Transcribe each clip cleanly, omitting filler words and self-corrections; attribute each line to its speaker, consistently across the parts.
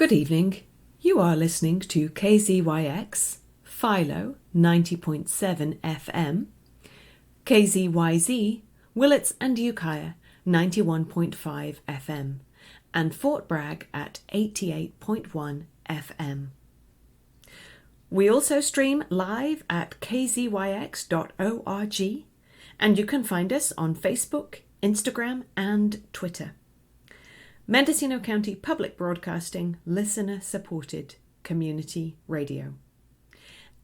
Speaker 1: Good evening. You are listening to KZYX, Philo 90.7 FM, KZYZ, Willits and Ukiah 91.5 FM, and Fort Bragg at 88.1 FM. We also stream live at kzyx.org, and you can find us on Facebook, Instagram, and Twitter. Mendocino County Public Broadcasting, listener-supported community radio.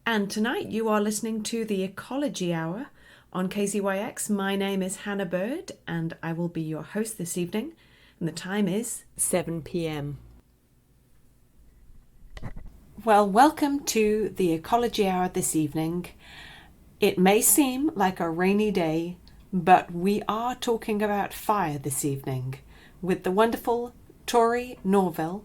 Speaker 1: And tonight you are listening to the Ecology Hour on KZYX. My name is Hannah Bird, and I will be your host this evening, and the time is 7 p.m. Well, welcome to the Ecology Hour this evening. It may seem like a rainy day, but we are talking about fire this evening with the wonderful Tori Norville,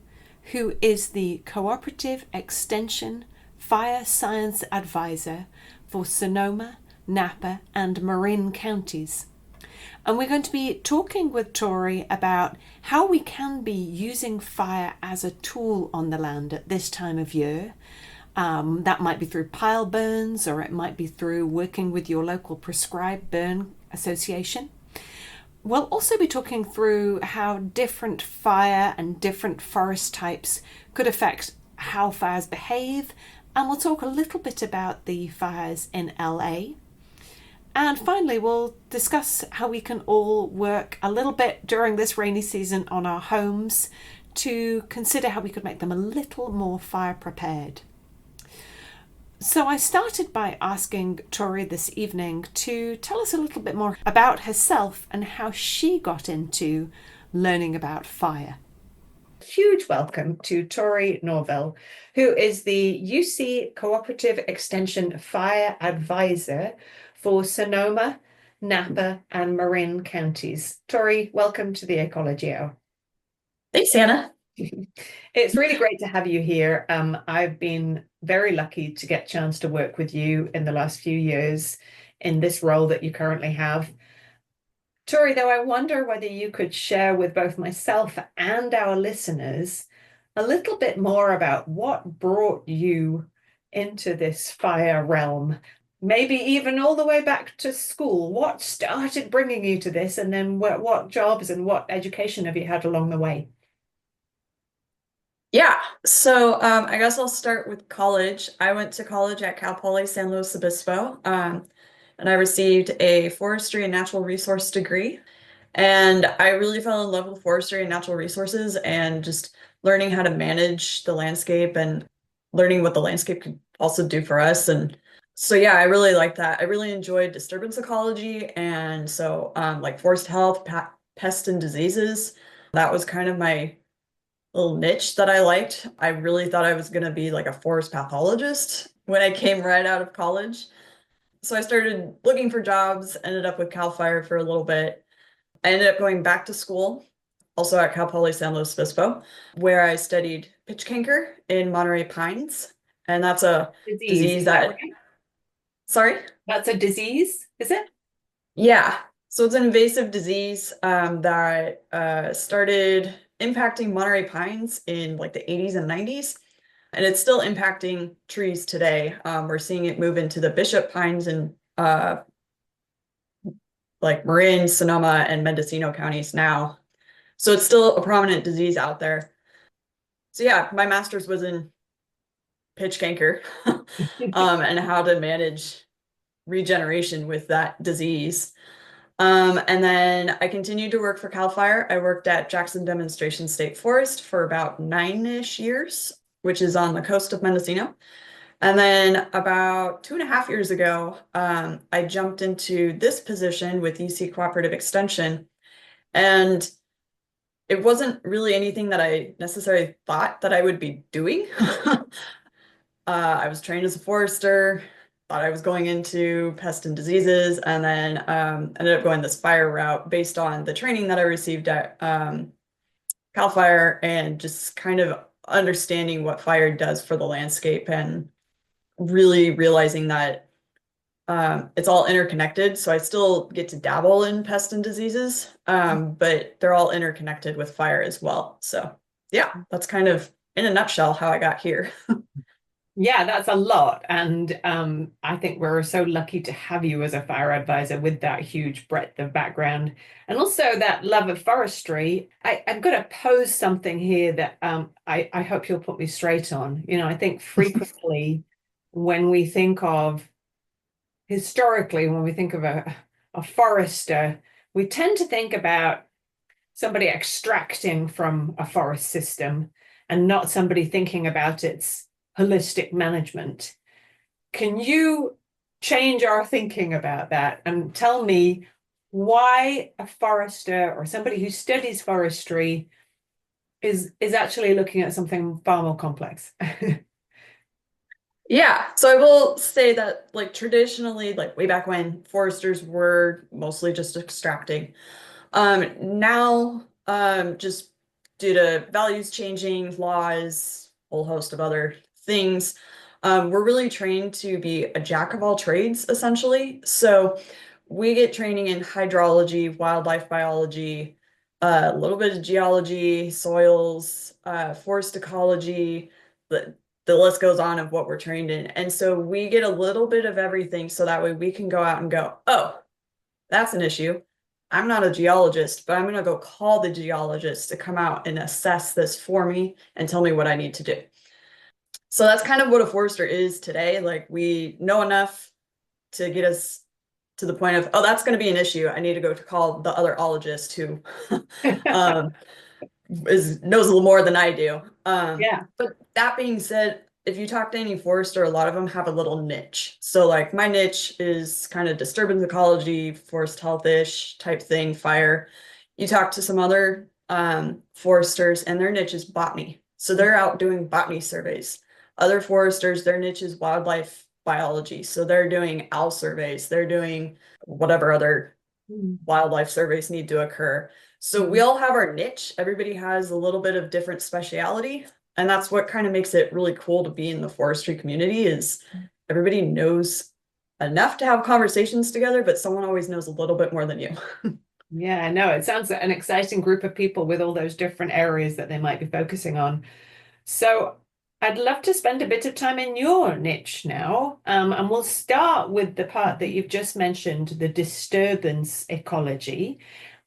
Speaker 1: who is the Cooperative Extension Fire Science Advisor for Sonoma, Napa, and Marin counties. And we're going to be talking with Tori about how we can be using fire as a tool on the land at this time of year. That might be through pile burns, or it might be through working with your local prescribed burn association. We'll also be talking through how different fire and different forest types could affect how fires behave, and we'll talk a little bit about the fires in LA. And finally, we'll discuss how we can all work a little bit during this rainy season on our homes to consider how we could make them a little more fire prepared. So I started by asking Tori this evening to tell us a little bit more about herself and how she got into learning about fire. Huge welcome to Tori Norville, who is the UC Cooperative Extension Fire Advisor for Sonoma, Napa, and Marin counties. Tori, welcome to the Ecology Hour.
Speaker 2: Thanks, Hannah.
Speaker 1: It's really great to have you here. I've been very lucky to get a chance to work with you in the last few years in this role that you currently have. Tori, though, I wonder whether you could share with both myself and our listeners a little bit more about what brought you into this fire realm. Maybe even all the way back to school. What started bringing you to this, and then what jobs and what education have you had along the way?
Speaker 2: Yeah, so I guess I'll start with college. I went to college at Cal Poly San Luis Obispo, and I received a forestry and natural resource degree. And I really fell in love with forestry and natural resources and just learning how to manage the landscape and learning what the landscape could also do for us. And so, yeah, I really liked that. I really enjoyed disturbance ecology. And so like forest health, pests and diseases, that was kind of my little niche that I liked. I really thought I was going to be like a forest pathologist when I came right out of college. So I started looking for jobs, ended up with Cal Fire for a little bit. I ended up going back to school, also at Cal Poly San Luis Obispo, where I studied pitch canker in Monterey pines. And that's a disease that right? Sorry?
Speaker 1: That's a disease, is it?
Speaker 2: Yeah. So it's an invasive disease that started impacting Monterey pines in like the 80s and 90s. And it's still impacting trees today. We're seeing it move into the bishop pines in like Marin, Sonoma, and Mendocino counties now. So it's still a prominent disease out there. So yeah, my master's was in pitch canker and how to manage regeneration with that disease. And then I continued to work for Cal Fire. I worked at Jackson Demonstration State Forest for about 9-ish years, which is on the coast of Mendocino. And then about 2.5 years ago, I jumped into this position with UC Cooperative Extension. And it wasn't really anything that I necessarily thought that I would be doing. I was trained as a forester, thought I was going into pests and diseases, and then ended up going this fire route based on the training that I received at Cal Fire and just kind of understanding what fire does for the landscape and really realizing that it's all interconnected. So I still get to dabble in pests and diseases, but they're all interconnected with fire as well. So yeah, that's kind of in a nutshell how I got here.
Speaker 1: Yeah, that's a lot. And I think we're so lucky to have you as a fire advisor with that huge breadth of background and also that love of forestry. I'm going to pose something here that I hope you'll put me straight on. You know, I think frequently when we think of, historically, when we think of a forester, we tend to think about somebody extracting from a forest system and not somebody thinking about its holistic management. Can you change our thinking about that and tell me why a forester or somebody who studies forestry is actually looking at something far more complex?
Speaker 2: Yeah, so I will say that like traditionally, like way back when, foresters were mostly just extracting. Now, just due to values changing, laws, whole host of other things, we're really trained to be a jack of all trades, essentially. So we get training in hydrology, wildlife biology, a little bit of geology, soils, forest ecology, the list goes on of what we're trained in. And so we get a little bit of everything so that way we can go out and go, oh, that's an issue. I'm not a geologist, but I'm going to go call the geologist to come out and assess this for me and tell me what I need to do. So that's kind of what a forester is today. Like we know enough to get us to the point of, oh, that's going to be an issue. I need to go to call the other ologist who um, knows a little more than I do.
Speaker 1: Yeah.
Speaker 2: But that being said, if you talk to any forester, a lot of them have a little niche. So like my niche is kind of disturbance ecology, forest health-ish type thing, fire. You talk to some other foresters and their niche is botany. So they're out doing botany surveys. Other foresters, their niche is wildlife biology. So they're doing owl surveys. They're doing whatever other wildlife surveys need to occur. So we all have our niche. Everybody has a little bit of different speciality. And that's what kind of makes it really cool to be in the forestry community is everybody knows enough to have conversations together, but someone always knows a little bit more than you.
Speaker 1: Yeah, I know. It sounds like an exciting group of people with all those different areas that they might be focusing on. So I'd love to spend a bit of time in your niche now. And we'll start with the part that you've just mentioned, the disturbance ecology.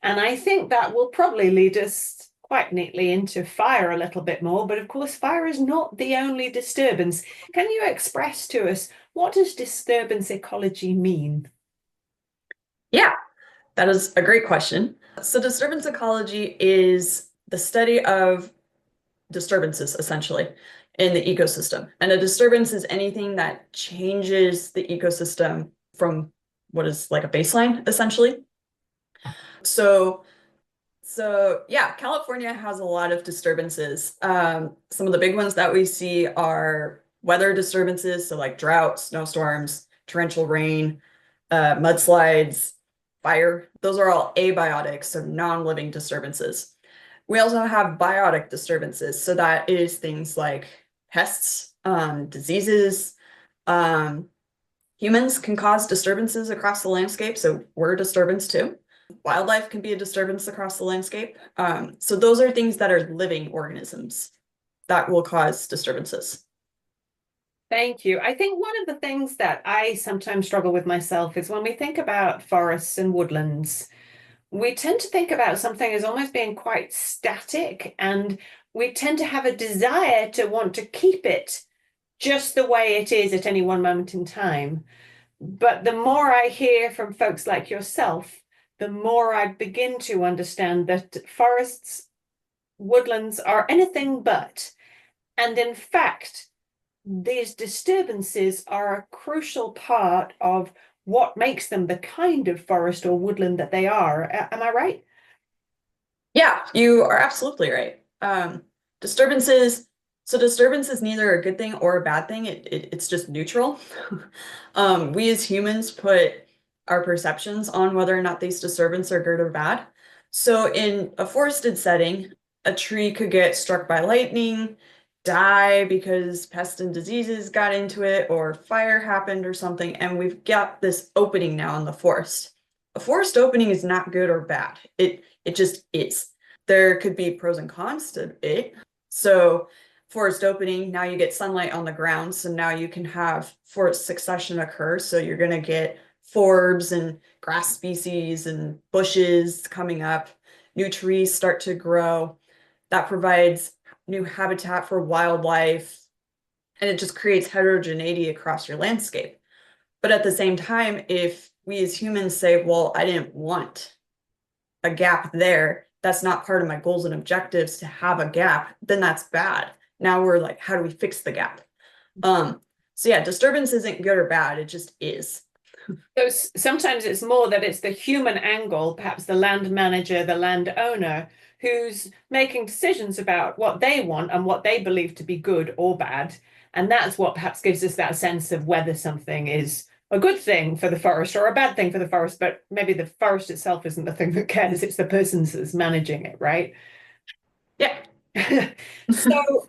Speaker 1: And I think that will probably lead us quite neatly into fire a little bit more. But of course, fire is not the only disturbance. Can you express to us what does disturbance ecology mean?
Speaker 2: Yeah, that is a great question. So disturbance ecology is the study of disturbances essentially in the ecosystem. And a disturbance is anything that changes the ecosystem from what is like a baseline essentially. So yeah, California has a lot of disturbances. Some of the big ones that we see are weather disturbances, so like drought, snowstorms, torrential rain, mudslides, fire. Those are all abiotic, so non-living disturbances. We also have biotic disturbances, so that is things like pests, diseases. Um, Humans can cause disturbances across the landscape, so we're a disturbance too. Wildlife can be a disturbance across the landscape. So those are things that are living organisms that will cause disturbances.
Speaker 1: Thank you. I think one of the things that I sometimes struggle with myself is when we think about forests and woodlands, we tend to think about something as almost being quite static, and we tend to have a desire to want to keep it just the way it is at any one moment in time. But the more I hear from folks like yourself, the more I begin to understand that forests, woodlands are anything but. And in fact, these disturbances are a crucial part of what makes them the kind of forest or woodland that they are. Am I right?
Speaker 2: Yeah, you are absolutely right. Disturbances, so disturbance is neither a good thing or a bad thing. It's just neutral. We as humans put our perceptions on whether or not these disturbances are good or bad. So in a forested setting, a tree could get struck by lightning, die because pests and diseases got into it, or fire happened or something, and we've got this opening now in the forest. A forest opening is not good or bad. It just is. There could be pros and cons to it. So forest opening, now you get sunlight on the ground. So now you can have forest succession occur. So you're going to get forbs and grass species and bushes coming up, new trees start to grow. That provides new habitat for wildlife, and it just creates heterogeneity across your landscape. But at the same time, if we as humans say, well, I didn't want a gap there, that's not part of my goals and objectives to have a gap, then that's bad. Now we're like, how do we fix the gap? So yeah, disturbance isn't good or bad, it just is.
Speaker 1: So sometimes it's more that it's the human angle, perhaps the land manager, the landowner, who's making decisions about what they want and what they believe to be good or bad. And that's what perhaps gives us that sense of whether something is a good thing for the forest or a bad thing for the forest. But maybe the forest itself isn't the thing that cares, it's the person that's managing it, right?
Speaker 2: Yeah.
Speaker 1: So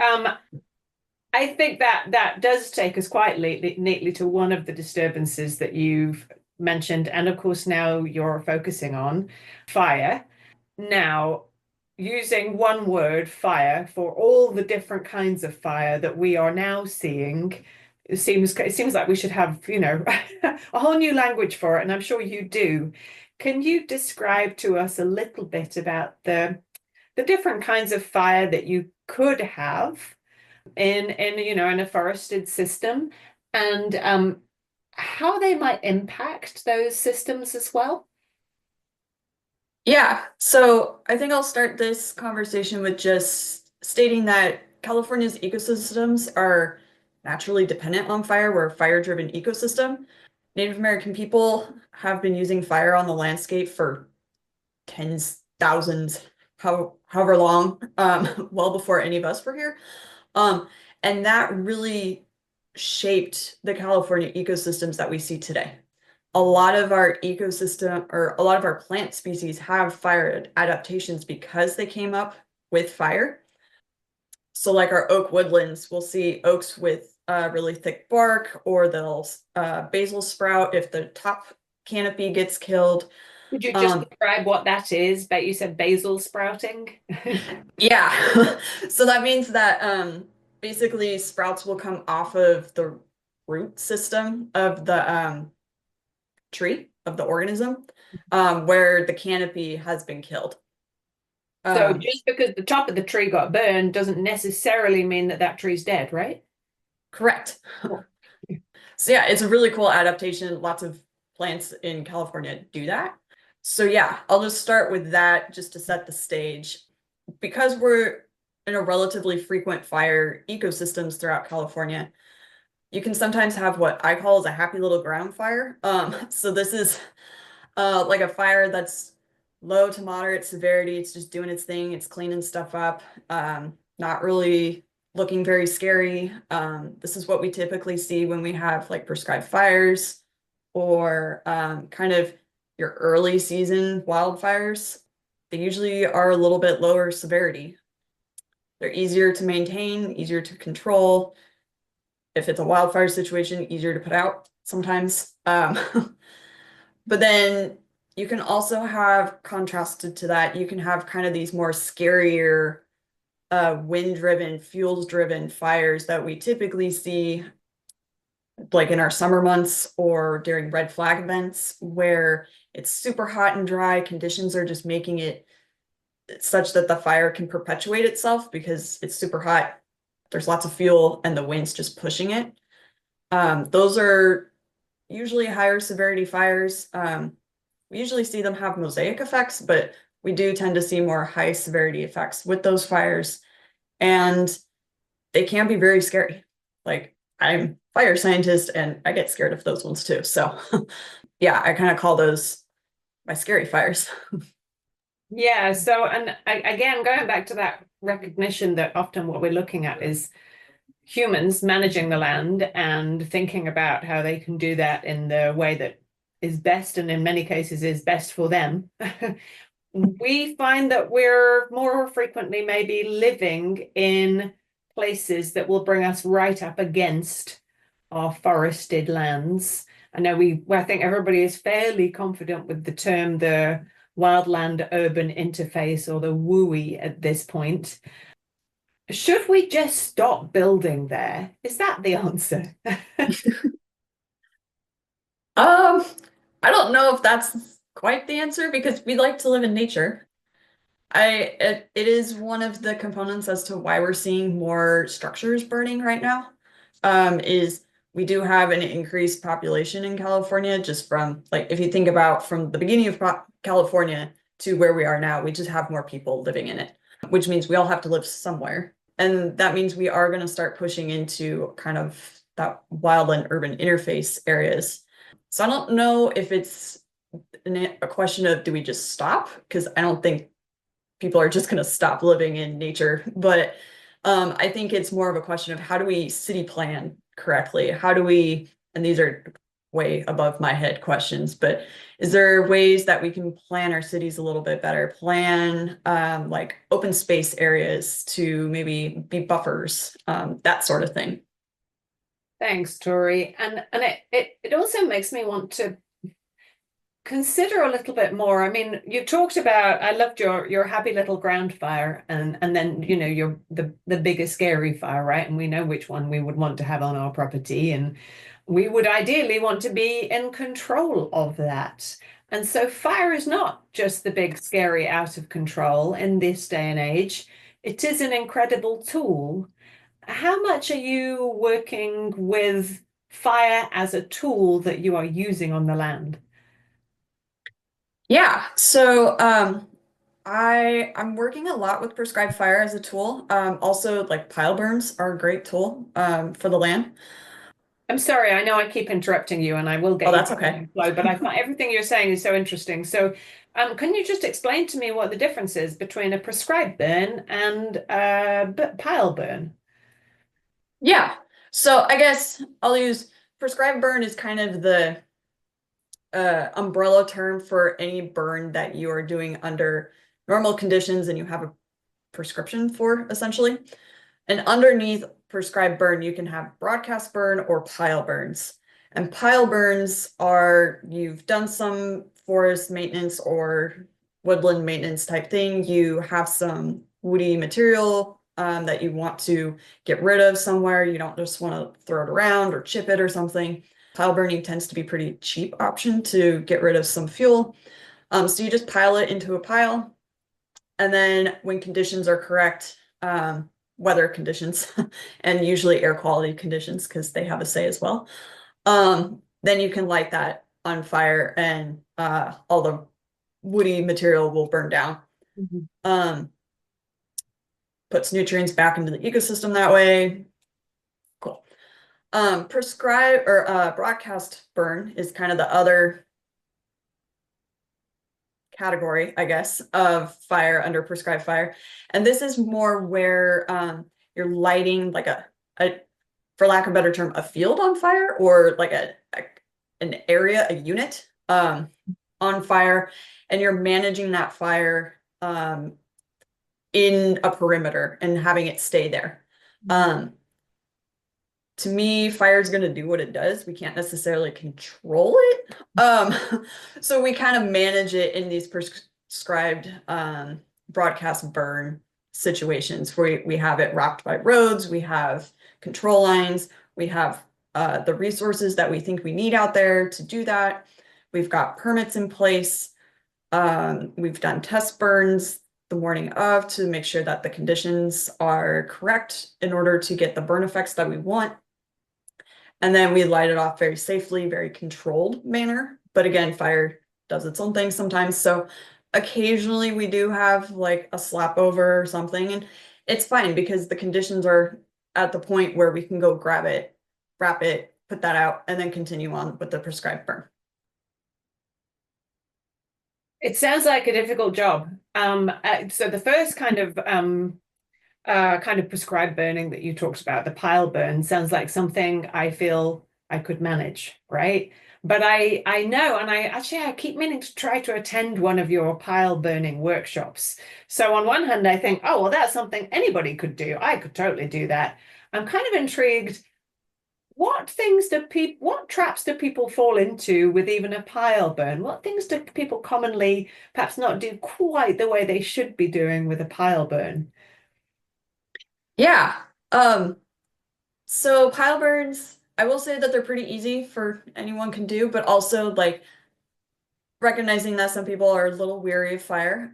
Speaker 1: I think that does take us quite neatly to one of the disturbances that you've mentioned. And of course, now you're focusing on fire. Now, using one word, fire, for all the different kinds of fire that we are now seeing, it seems like we should have, a whole new language for it. And I'm sure you do. Can you describe to us a little bit about the different kinds of fire that you could have in a forested system, and how they might impact those systems as well?
Speaker 2: Yeah, so I think I'll start this conversation with just stating that California's ecosystems are naturally dependent on fire. We're a fire-driven ecosystem. Native American people have been using fire on the landscape for tens, thousands, however long, well before any of us were here. And that really shaped the California ecosystems that we see today. A lot of our ecosystem, or a lot of our plant species, have fire adaptations because they came up with fire. So like our oak woodlands, we'll see oaks with really thick bark, or they'll basil sprout if the top canopy gets killed.
Speaker 1: Could you just describe what that is? But you said basil sprouting.
Speaker 2: Yeah. So that means that basically sprouts will come off of the root system of the tree, of the organism, where the canopy has been killed.
Speaker 1: So just because the top of the tree got burned doesn't necessarily mean that that tree's dead, right?
Speaker 2: Correct. So yeah, it's a really cool adaptation. Lots of plants in California do that. So yeah, I'll just start with that just to set the stage. Because we're in a relatively frequent fire ecosystems throughout California, you can sometimes have what I call as a happy little ground fire. So this is like a fire that's low to moderate severity. It's just doing its thing. It's cleaning stuff up. Not really looking very scary. This is what we typically see when we have like prescribed fires, or kind of your early season wildfires. They usually are a little bit lower severity. They're easier to maintain, easier to control. If it's a wildfire situation, easier to put out sometimes. But then you can also have, contrasted to that, you can have kind of these more scarier wind-driven, fuels-driven fires that we typically see like in our summer months or during red flag events, where it's super hot and dry. Conditions are just making it such that the fire can perpetuate itself because it's super hot. There's lots of fuel and the wind's just pushing it. Those are usually higher severity fires. We usually see them have mosaic effects, but we do tend to see more high severity effects with those fires. And they can be very scary. Like, I'm a fire scientist and I get scared of those ones too. So yeah, I kind of call those my scary fires.
Speaker 1: Yeah. So, and again, going back to that recognition that often what we're looking at is humans managing the land and thinking about how they can do that in the way that is best, and in many cases is best for them. We find that we're more frequently maybe living in places that will bring us right up against our forested lands. I know I think everybody is fairly confident with the term the wildland urban interface, or the WUI at this point. Should we just stop building there? Is that the answer?
Speaker 2: Um, I don't know if that's quite the answer because we like to live in nature. It is one of the components as to why we're seeing more structures burning right now. Is we do have an increased population in California just from like if you think about from the beginning of California to where we are now, we just have more people living in it, which means we all have to live somewhere. And that means we are going to start pushing into kind of that wild and urban interface areas. So I don't know if it's a question of do we just stop? Because I don't think people are just going to stop living in nature. But I think it's more of a question of how do we city plan correctly? How do we, and these are way above my head questions, but is there ways that we can plan our cities a little bit better? Plan like open space areas to maybe be buffers, that sort of thing.
Speaker 1: Thanks, Tori. And it also makes me want to consider a little bit more. I mean, you talked about I loved your happy little ground fire and then your the bigger scary fire, right? And we know which one we would want to have on our property and we would ideally want to be in control of that. And so fire is not just the big scary out of control in this day and age. It is an incredible tool. How much are you working with fire as a tool that you are using on the land?
Speaker 2: Yeah, so I'm working a lot with prescribed fire as a tool. Also like pile burns are a great tool for the land.
Speaker 1: I'm sorry, I know I keep interrupting you and I will
Speaker 2: Oh,
Speaker 1: get you
Speaker 2: that's
Speaker 1: back on
Speaker 2: okay.
Speaker 1: the flow, but I find everything you're saying is so interesting. So, can you just explain to me what the difference is between a prescribed burn and a pile burn?
Speaker 2: Yeah. So I guess I'll use prescribed burn is kind of the umbrella term for any burn that you are doing under normal conditions and you have a prescription for essentially. And underneath prescribed burn, you can have broadcast burn or pile burns. And pile burns are you've done some forest maintenance or woodland maintenance type thing. You have some woody material that you want to get rid of somewhere. You don't just want to throw it around or chip it or something. Pile burning tends to be a pretty cheap option to get rid of some fuel. So you just pile it into a pile. And then when conditions are correct, weather conditions and usually air quality conditions, because they have a say as well, then you can light that on fire and all the woody material will burn down.
Speaker 1: Mhm.
Speaker 2: Um, puts nutrients back into the ecosystem that way. Cool. Prescribe or broadcast burn is kind of the other category, I guess, of fire under prescribed fire. And this is more where you're lighting like a, for lack of a better term, a field on fire or like an area, a unit on fire, and you're managing that fire in a perimeter and having it stay there. Um, to me, fire is going to do what it does. We can't necessarily control it. So we kind of manage it in these prescribed broadcast burn situations where we have it wrapped by roads, we have control lines, we have the resources that we think we need out there to do that. We've got permits in place. We've done test burns the morning of to make sure that the conditions are correct in order to get the burn effects that we want. And then we light it off very safely, very controlled manner. But again, fire does its own thing sometimes. So occasionally we do have like a slap over or something, and it's fine because the conditions are at the point where we can go grab it, wrap it, put that out, and then continue on with the prescribed burn.
Speaker 1: It sounds like a difficult job. So the first kind of prescribed burning that you talked about, the pile burn, sounds like something I feel I could manage, right? But I know, and I keep meaning to try to attend one of your pile burning workshops. So on one hand, I think, oh, well, that's something anybody could do. I could totally do that. I'm kind of intrigued. What traps do people fall into with even a pile burn? What things do people commonly perhaps not do quite the way they should be doing with a pile burn?
Speaker 2: Yeah. Um, so pile burns, I will say that they're pretty easy for anyone can do, but also like recognizing that some people are a little weary of fire.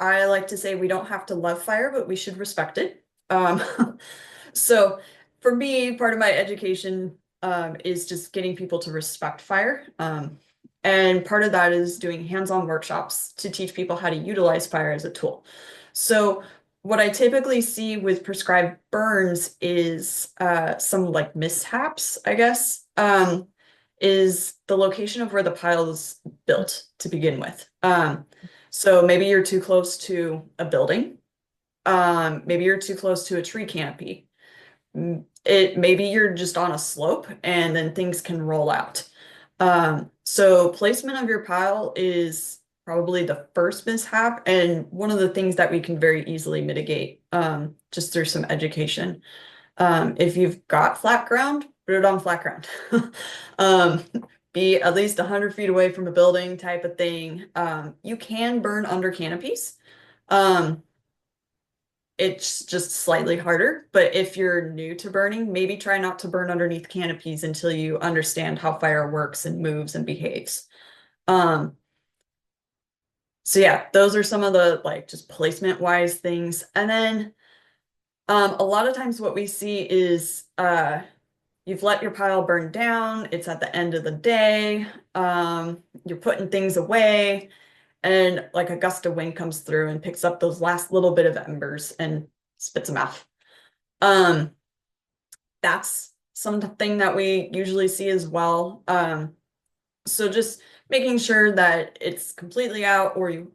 Speaker 2: I like to say we don't have to love fire, but we should respect it. So for me, part of my education is just getting people to respect fire. And part of that is doing hands-on workshops to teach people how to utilize fire as a tool. So what I typically see with prescribed burns is some like mishaps, I guess, is the location of where the pile is built to begin with. So maybe you're too close to a building. Maybe you're too close to a tree canopy. Maybe you're just on a slope and then things can roll out. So placement of your pile is probably the first mishap and one of the things that we can very easily mitigate just through some education. If you've got flat ground, put it on flat ground. um, be at least 100 feet away from a building type of thing. You can burn under canopies. Um, it's just slightly harder, but if you're new to burning, maybe try not to burn underneath canopies until you understand how fire works and moves and behaves. Um, so yeah, those are some of the like just placement wise things. And then a lot of times what we see is you've let your pile burn down, it's at the end of the day, you're putting things away, and like a gust of wind comes through and picks up those last little bit of embers and spits them out. Um, that's something that we usually see as well. So just making sure that it's completely out or you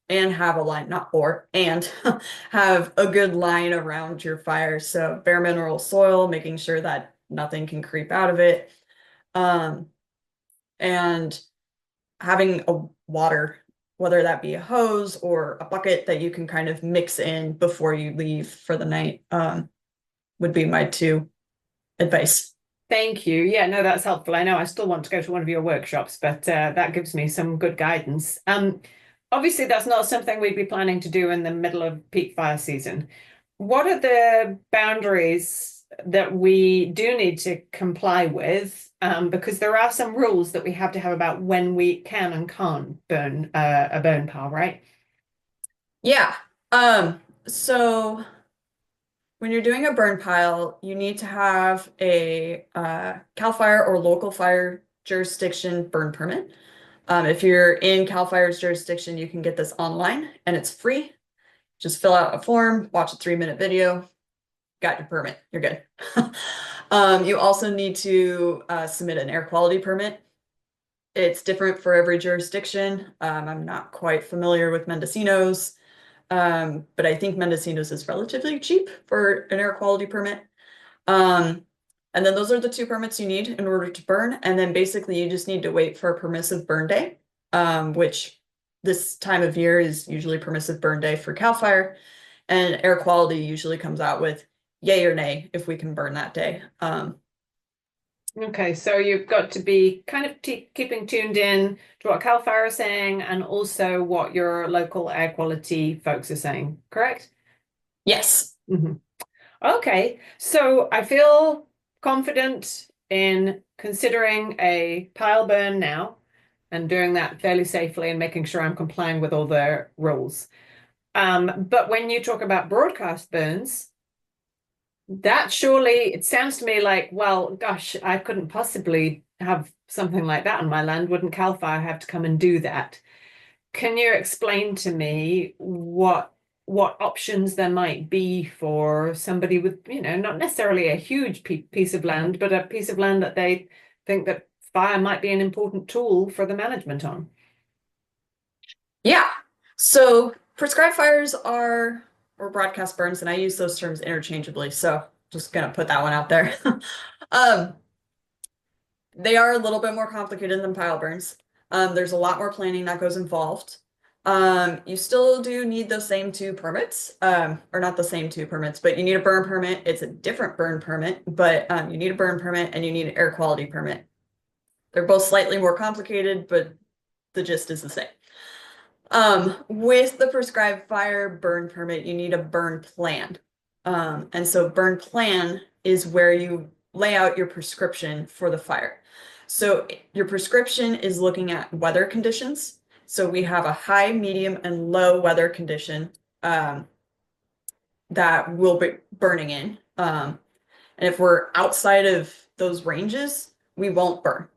Speaker 2: and have a line, not or, and have a good line around your fire. So bare mineral soil, making sure that nothing can creep out of it. Um, and having a water, whether that be a hose or a bucket that you can kind of mix in before you leave for the night, would be my two advice.
Speaker 1: Thank you. Yeah, no, that's helpful. I know I still want to go to one of your workshops, but that gives me some good guidance. Obviously, that's not something we'd be planning to do in the middle of peak fire season. What are the boundaries that we do need to comply with? Because there are some rules that we have to have about when we can and can't burn a burn pile, right?
Speaker 2: Yeah. So when you're doing a burn pile, you need to have a CAL FIRE or local fire jurisdiction burn permit. If you're in CAL FIRE's jurisdiction, you can get this online and it's free. Just fill out a form, watch a 3-minute video, got your permit, you're good. You also need to submit an air quality permit. It's different for every jurisdiction. I'm not quite familiar with Mendocino's. But I think Mendocino's is relatively cheap for an air quality permit. Um, and then those are the two permits you need in order to burn. And then basically you just need to wait for a permissive burn day, which this time of year is usually permissive burn day for CAL FIRE. And air quality usually comes out with yay or nay if we can burn that day.
Speaker 1: Okay, so you've got to be kind of keeping tuned in to what CAL FIRE is saying and also what your local air quality folks are saying, correct?
Speaker 2: Yes.
Speaker 1: Mhm. Okay, so I feel confident in considering a pile burn now and doing that fairly safely and making sure I'm complying with all the rules. But when you talk about broadcast burns, that surely, it sounds to me like, well, gosh, I couldn't possibly have something like that on my land. Wouldn't CAL FIRE have to come and do that? Can you explain to me what options there might be for somebody with, not necessarily a huge piece of land, but a piece of land that they think that fire might be an important tool for the management on?
Speaker 2: Yeah. So prescribed fires are or broadcast burns, and I use those terms interchangeably. So just gonna put that one out there. um, they are a little bit more complicated than pile burns. There's a lot more planning that goes involved. You still do need the same two permits, or not the same two permits, but you need a burn permit. It's a different burn permit, but you need a burn permit and you need an air quality permit. They're both slightly more complicated, but the gist is the same. With the prescribed fire burn permit, you need a burn plan. And so burn plan is where you lay out your prescription for the fire. So your prescription is looking at weather conditions. So we have a high, medium, and low weather condition that we'll be burning in. And if we're outside of those ranges, we won't burn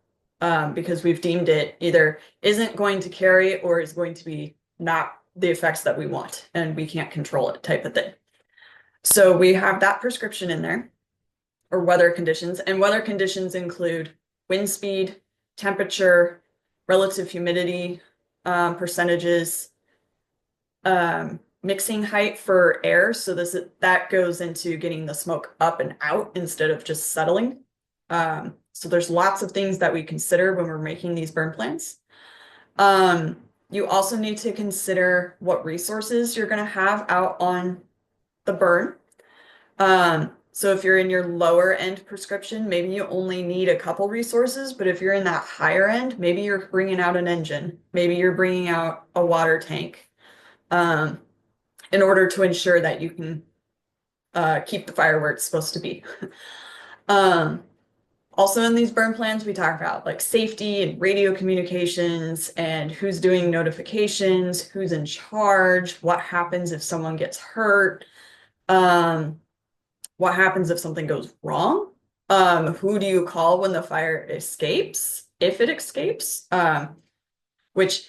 Speaker 2: because we've deemed it either isn't going to carry or is going to be not the effects that we want and we can't control it type of thing. So we have that prescription in there, or weather conditions, and weather conditions include wind speed, temperature, relative humidity percentages, mixing height for air. So that goes into getting the smoke up and out instead of just settling. So there's lots of things that we consider when we're making these burn plans. You also need to consider what resources you're going to have out on the burn. So if you're in your lower end prescription, maybe you only need a couple resources, but if you're in that higher end, maybe you're bringing out an engine, maybe you're bringing out a water tank, in order to ensure that you can keep the fire where it's supposed to be. Also in these burn plans, we talk about like safety and radio communications and who's doing notifications, who's in charge, what happens if someone gets hurt, what happens if something goes wrong, who do you call when the fire escapes, if it escapes, which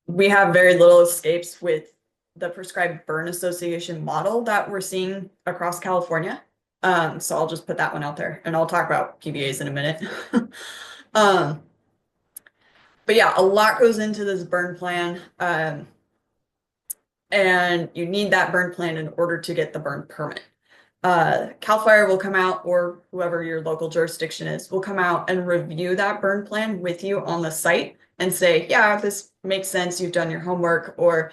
Speaker 2: we have very little escapes with the prescribed burn association model that we're seeing across California. So I'll just put that one out there and I'll talk about PBAs in a minute. But yeah, a lot goes into this burn plan. And you need that burn plan in order to get the burn permit. CAL FIRE will come out, or whoever your local jurisdiction is, will come out and review that burn plan with you on the site and say, yeah, this makes sense, you've done your homework, or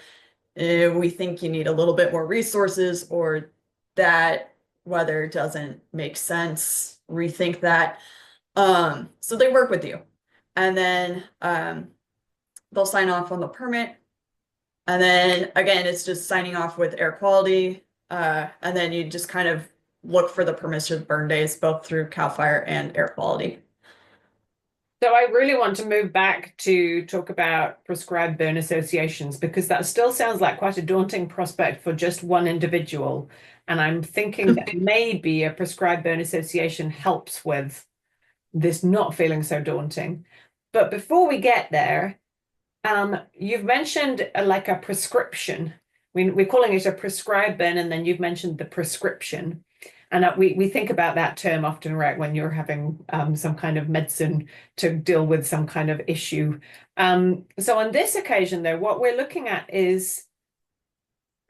Speaker 2: we think you need a little bit more resources, or that weather doesn't make sense, rethink that. So they work with you. And then they'll sign off on the permit. And then again, it's just signing off with air quality. And then you just kind of look for the permissive burn days, both through CAL FIRE and air quality.
Speaker 1: So I really want to move back to talk about prescribed burn associations, because that still sounds like quite a daunting prospect for just one individual. And I'm thinking that maybe a prescribed burn association helps with this not feeling so daunting. But before we get there, you've mentioned like a prescription. We're calling it a prescribed burn, and then you've mentioned the prescription. And we think about that term often, right, when you're having some kind of medicine to deal with some kind of issue. So on this occasion, though, what we're looking at is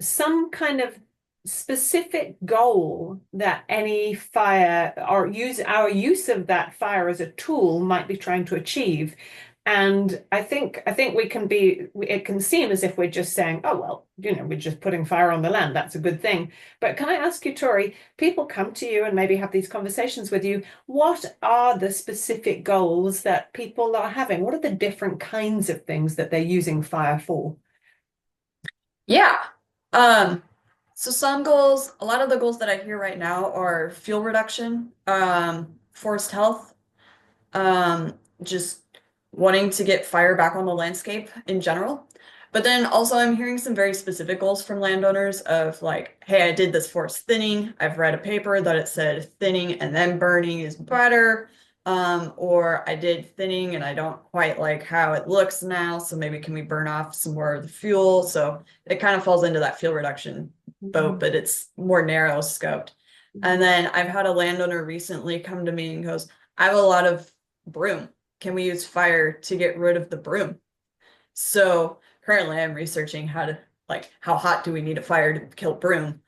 Speaker 1: some kind of specific goal that any fire or our use of that fire as a tool might be trying to achieve. And I think it can seem as if we're just saying, oh, well, we're just putting fire on the land. That's a good thing. But can I ask you, Tori, people come to you and maybe have these conversations with you. What are the specific goals that people are having? What are the different kinds of things that they're using fire for?
Speaker 2: Yeah. So some goals, a lot of the goals that I hear right now are fuel reduction, forest health, just wanting to get fire back on the landscape in general. But then also I'm hearing some very specific goals from landowners of like, hey, I did this forest thinning. I've read a paper that it said thinning and then burning is better. Or I did thinning and I don't quite like how it looks now. So maybe can we burn off some more of the fuel? So it kind of falls into that fuel reduction boat, but it's more narrow scoped. And then I've had a landowner recently come to me and goes, I have a lot of broom. Can we use fire to get rid of the broom? So currently I'm researching how hot do we need a fire to kill broom?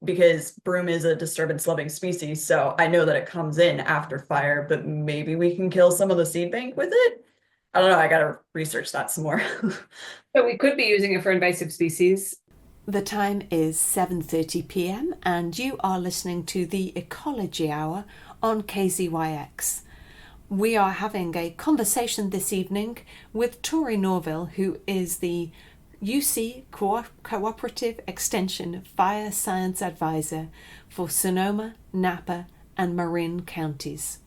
Speaker 2: Because broom is a disturbance loving species. So I know that it comes in after fire, but maybe we can kill some of the seed bank with it. I don't know. I got to research that some more.
Speaker 1: So we could be using it for invasive species. The time is 7:30 p.m. and you are listening to the Ecology Hour on KZYX. We are having a conversation this evening with Tori Norville, who is the Cooperative Extension Fire Science Advisor for Sonoma, Napa, and Marin counties.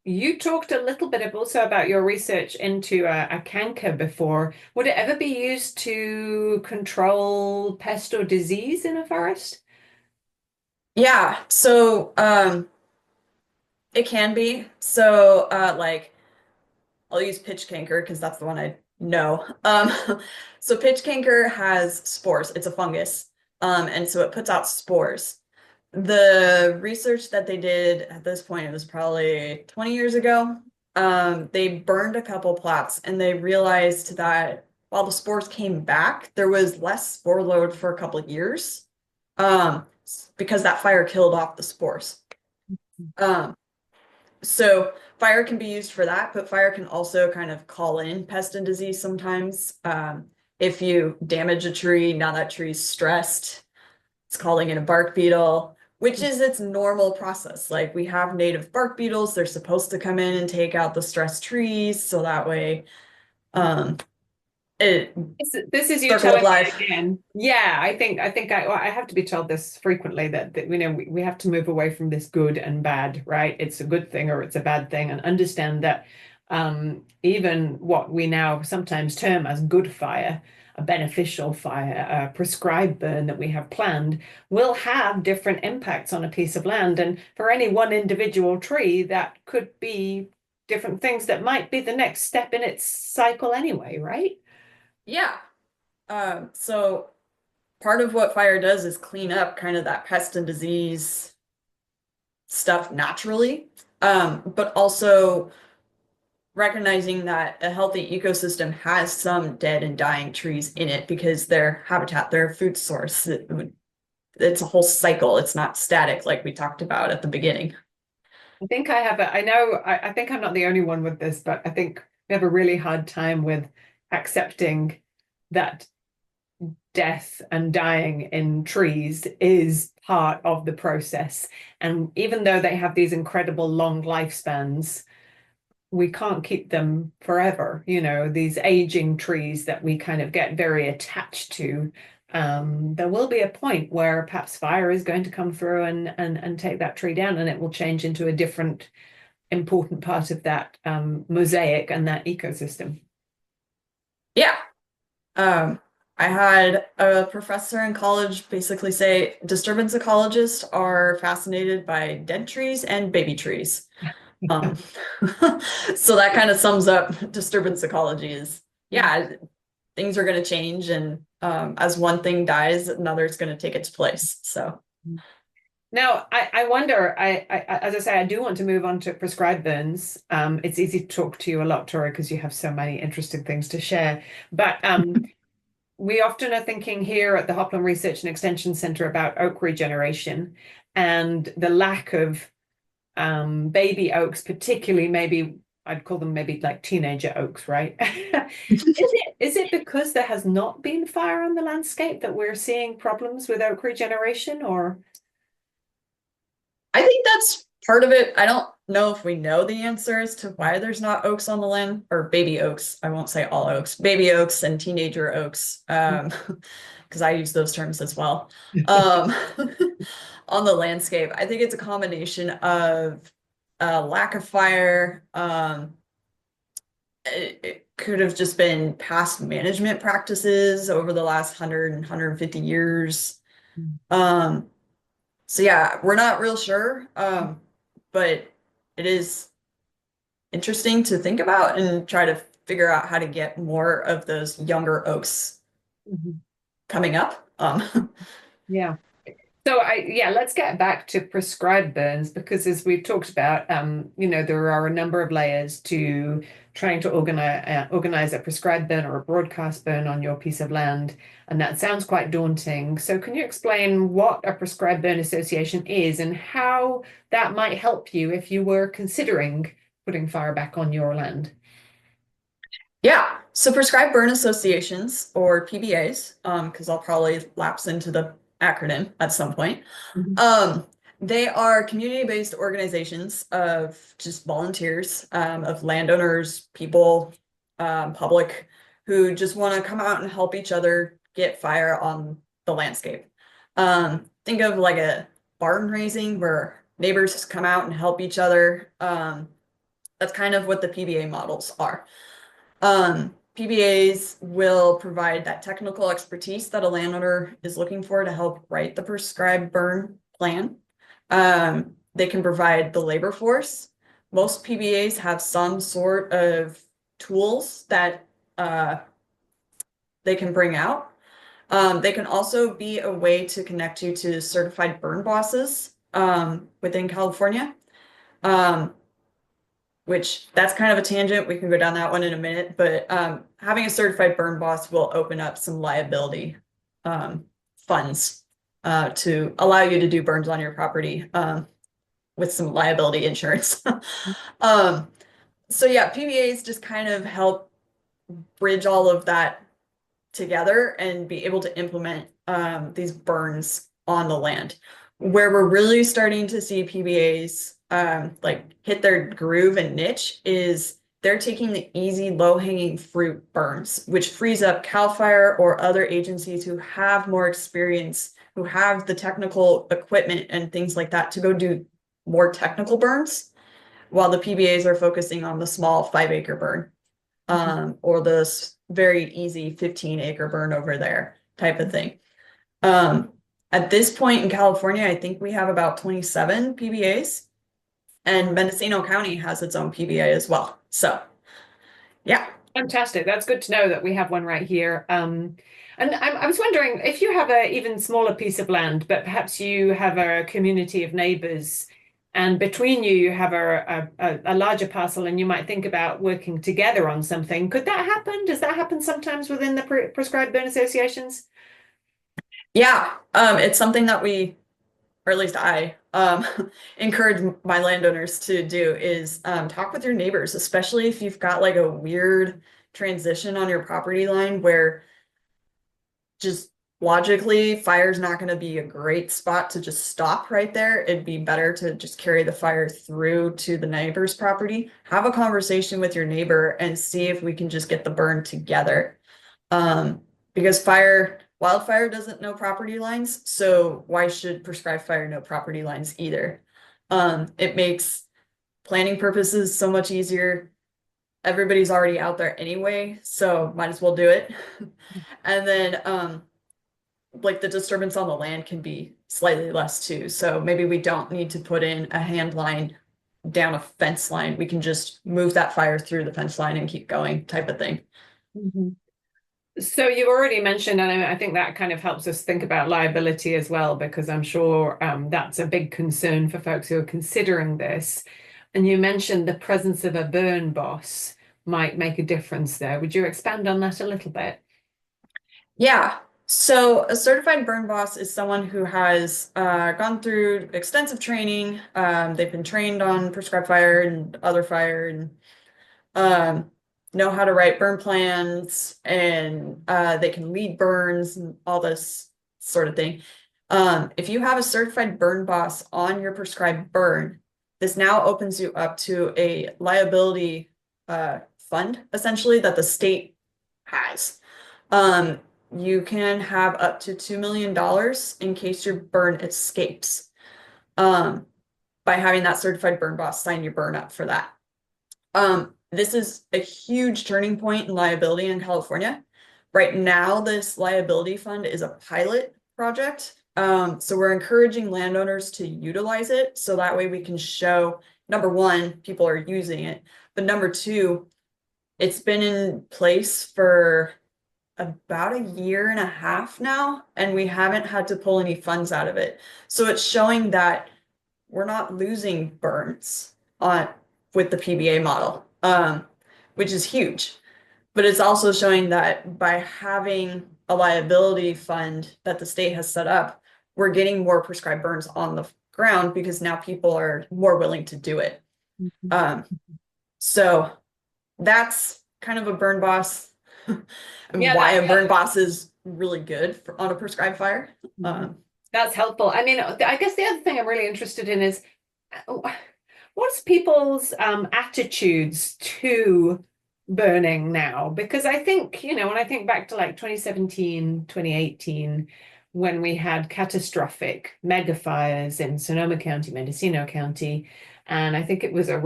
Speaker 1: You talked a little bit also about your research into a canker before. Would it ever be used to control pest or disease in a forest?
Speaker 2: Yeah, so it can be. So like I'll use pitch canker because that's the one I know. So pitch canker has spores. It's a fungus. And so it puts out spores. The research that they did at this point, it was probably 20 years ago. They burned a couple plots and they realized that while the spores came back, there was less spore load for a couple of years. Because that fire killed off the spores. Um, so fire can be used for that, but fire can also kind of call in pest and disease sometimes. If you damage a tree, now that tree's stressed, it's calling in a bark beetle, which is its normal process. Like we have native bark beetles, they're supposed to come in and take out the stressed trees, so that way it
Speaker 1: This is you
Speaker 2: circle of
Speaker 1: telling me
Speaker 2: life.
Speaker 1: again. Yeah, I have to be told this frequently that we have to move away from this good and bad, right? It's a good thing or it's a bad thing, and understand that even what we now sometimes term as good fire, a beneficial fire, a prescribed burn that we have planned, will have different impacts on a piece of land. And for any one individual tree, that could be different things that might be the next step in its cycle anyway, right?
Speaker 2: Yeah. So part of what fire does is clean up kind of that pest and disease stuff naturally, but also recognizing that a healthy ecosystem has some dead and dying trees in it because their habitat, their food source, it's a whole cycle. It's not static like we talked about at the beginning.
Speaker 1: I think I know, I think I'm not the only one with this, but I think we have a really hard time with accepting that death and dying in trees is part of the process. And even though they have these incredible long lifespans, we can't keep them forever. These aging trees that we kind of get very attached to. There will be a point where perhaps fire is going to come through and take that tree down, and it will change into a different important part of that mosaic and that ecosystem.
Speaker 2: Yeah. Um, I had a professor in college basically say disturbance ecologists are fascinated by dead trees and baby trees. Um, so that kind of sums up disturbance ecology is, yeah, things are going to change, and as one thing dies, another is going to take its place. So
Speaker 1: Now, I wonder, as I say, I do want to move on to prescribed burns. It's easy to talk to you a lot, Tori, because you have so many interesting things to share. But we often are thinking here at the Hopland Research and Extension Center about oak regeneration and the lack of baby oaks, particularly maybe I'd call them maybe like teenager oaks, right? Is it because there has not been fire on the landscape that we're seeing problems with oak regeneration, or?
Speaker 2: I think that's part of it. I don't know if we know the answer as to why there's not oaks on the land, or baby oaks. I won't say all oaks, baby oaks and teenager oaks, because I use those terms as well. Um, on the landscape, I think it's a combination of lack of fire. It could have just been past management practices over the last 100 and 150 years. Um, so yeah, we're not real sure, but it is interesting to think about and try to figure out how to get more of those younger oaks
Speaker 1: Mhm.
Speaker 2: coming up.
Speaker 1: Yeah. So let's get back to prescribed burns, because as we've talked about, there are a number of layers to trying to organize a prescribed burn or a broadcast burn on your piece of land, and that sounds quite daunting. So can you explain what a prescribed burn association is and how that might help you if you were considering putting fire back on your land?
Speaker 2: Yeah, so prescribed burn associations, or PBAs, because I'll probably lapse into the acronym at some point.
Speaker 1: Mhm.
Speaker 2: Um, they are community-based organizations of just volunteers, of landowners, people, public, who just want to come out and help each other get fire on the landscape. Think of like a barn raising where neighbors come out and help each other. That's kind of what the PBA models are. PBAs will provide that technical expertise that a landowner is looking for to help write the prescribed burn plan. They can provide the labor force. Most PBAs have some sort of tools that they can bring out. They can also be a way to connect you to certified burn bosses within California. Which that's kind of a tangent. We can go down that one in a minute, but having a certified burn boss will open up some liability funds to allow you to do burns on your property with some liability insurance. So yeah, PBAs just kind of help bridge all of that together and be able to implement these burns on the land. Where we're really starting to see PBAs like hit their groove and niche is they're taking the easy low-hanging fruit burns, which frees up CAL FIRE or other agencies who have more experience, who have the technical equipment and things like that to go do more technical burns, while the PBAs are focusing on the small 5-acre burn or the very easy 15-acre burn over there type of thing. At this point in California, I think we have about 27 PBAs, and Mendocino County has its own PBA as well. So, yeah.
Speaker 1: Fantastic. That's good to know that we have one right here. And I was wondering if you have an even smaller piece of land, but perhaps you have a community of neighbors, and between you, you have a larger parcel, and you might think about working together on something. Could that happen? Does that happen sometimes within the prescribed burn associations?
Speaker 2: Yeah, it's something that we, or at least I, encourage my landowners to do is talk with your neighbors, especially if you've got like a weird transition on your property line where just logically fire's not going to be a great spot to just stop right there. It'd be better to just carry the fire through to the neighbor's property. Have a conversation with your neighbor and see if we can just get the burn together. Because wildfire doesn't know property lines, so why should prescribed fire know property lines either? It makes planning purposes so much easier. Everybody's already out there anyway, so might as well do it. And then like the disturbance on the land can be slightly less too. So maybe we don't need to put in a hand line down a fence line. We can just move that fire through the fence line and keep going type of thing.
Speaker 1: Mm-hmm. So you've already mentioned, and I think that kind of helps us think about liability as well, because I'm sure that's a big concern for folks who are considering this. And you mentioned the presence of a burn boss might make a difference there. Would you expand on that a little bit?
Speaker 2: Yeah. So a certified burn boss is someone who has gone through extensive training. They've been trained on prescribed fire and other fire and know how to write burn plans, and they can lead burns and all this sort of thing. If you have a certified burn boss on your prescribed burn, this now opens you up to a liability fund, essentially, that the state has. You can have up to $2 million in case your burn escapes by having that certified burn boss sign your burn up for that. This is a huge turning point in liability in California. Right now, this liability fund is a pilot project. So we're encouraging landowners to utilize it. So that way we can show, number one, people are using it. But number two, it's been in place for about 1.5 years now, and we haven't had to pull any funds out of it. So it's showing that we're not losing burns with the PBA model, which is huge. But it's also showing that by having a liability fund that the state has set up, we're getting more prescribed burns on the ground because now people are more willing to do it. So that's kind of a burn boss. Why a burn boss is really good on a prescribed fire.
Speaker 1: That's helpful. I mean, I guess the other thing I'm really interested in is what's people's attitudes to burning now? Because I think, when I think back to like 2017, 2018, when we had catastrophic mega fires in Sonoma County, Mendocino County, and I think it was a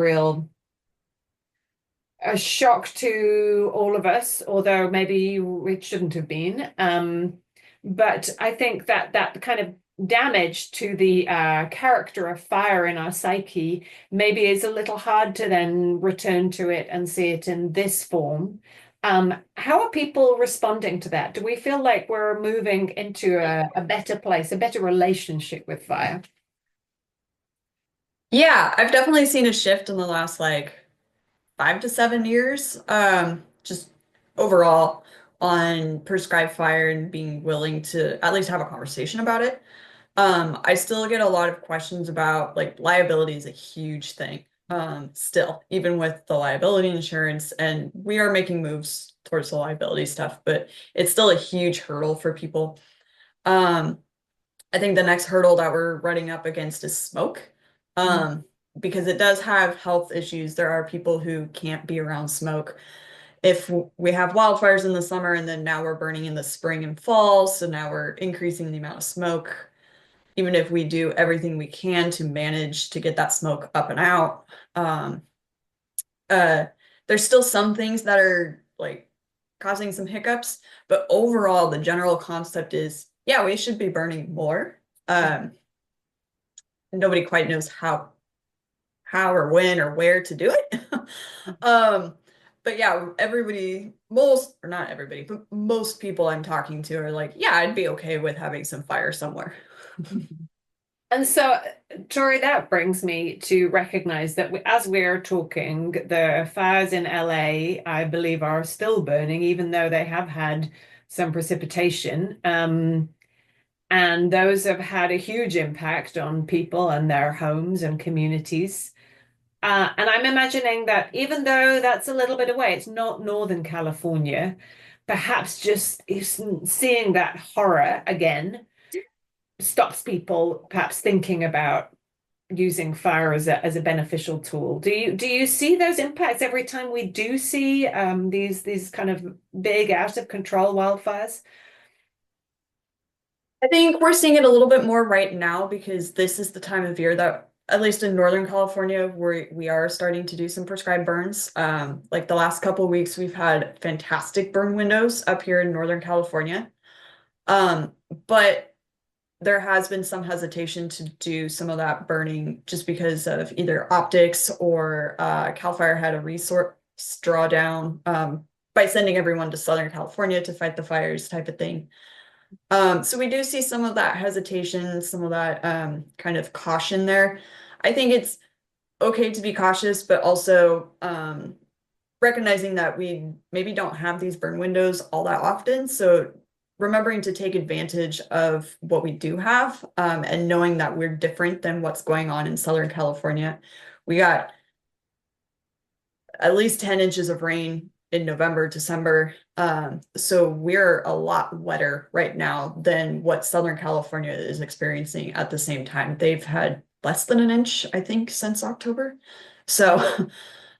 Speaker 1: shock to all of us, although maybe it shouldn't have been. But I think that that kind of damage to the character of fire in our psyche maybe is a little hard to then return to it and see it in this form. How are people responding to that? Do we feel like we're moving into a better place, a better relationship with fire?
Speaker 2: Yeah, I've definitely seen a shift in the last like 5 to 7 years, just overall on prescribed fire and being willing to at least have a conversation about it. I still get a lot of questions about like liability is a huge thing. Still, even with the liability insurance, and we are making moves towards the liability stuff, but it's still a huge hurdle for people. Um, I think the next hurdle that we're running up against is smoke. Because it does have health issues. There are people who can't be around smoke. If we have wildfires in the summer and then now we're burning in the spring and fall, so now we're increasing the amount of smoke. Even if we do everything we can to manage to get that smoke up and out, um, uh, there's still some things that are like causing some hiccups, but overall, the general concept is, yeah, we should be burning more. Um, Nobody quite knows how or when or where to do it. um, but yeah, everybody, most or not everybody, but most people I'm talking to are like, yeah, I'd be okay with having some fire somewhere.
Speaker 1: And so, Tori, that brings me to recognize that as we're talking, the fires in LA, I believe, are still burning, even though they have had some precipitation. And those have had a huge impact on people and their homes and communities. And I'm imagining that even though that's a little bit away, it's not Northern California, perhaps just seeing that horror again stops people perhaps thinking about using fire as a beneficial tool. Do you see those impacts every time we do see these kind of big out of control wildfires?
Speaker 2: I think we're seeing it a little bit more right now because this is the time of year that, at least in Northern California, we are starting to do some prescribed burns. Like the last couple of weeks, we've had fantastic burn windows up here in Northern California. Um, but there has been some hesitation to do some of that burning just because of either optics or CAL FIRE had a resource drawdown by sending everyone to Southern California to fight the fires type of thing. So we do see some of that hesitation, some of that kind of caution there. I think it's okay to be cautious, but also recognizing that we maybe don't have these burn windows all that often. So remembering to take advantage of what we do have and knowing that we're different than what's going on in Southern California. We got at least 10 inches of rain in November, December. So we're a lot wetter right now than what Southern California is experiencing at the same time. They've had less than an inch, I think, since October. So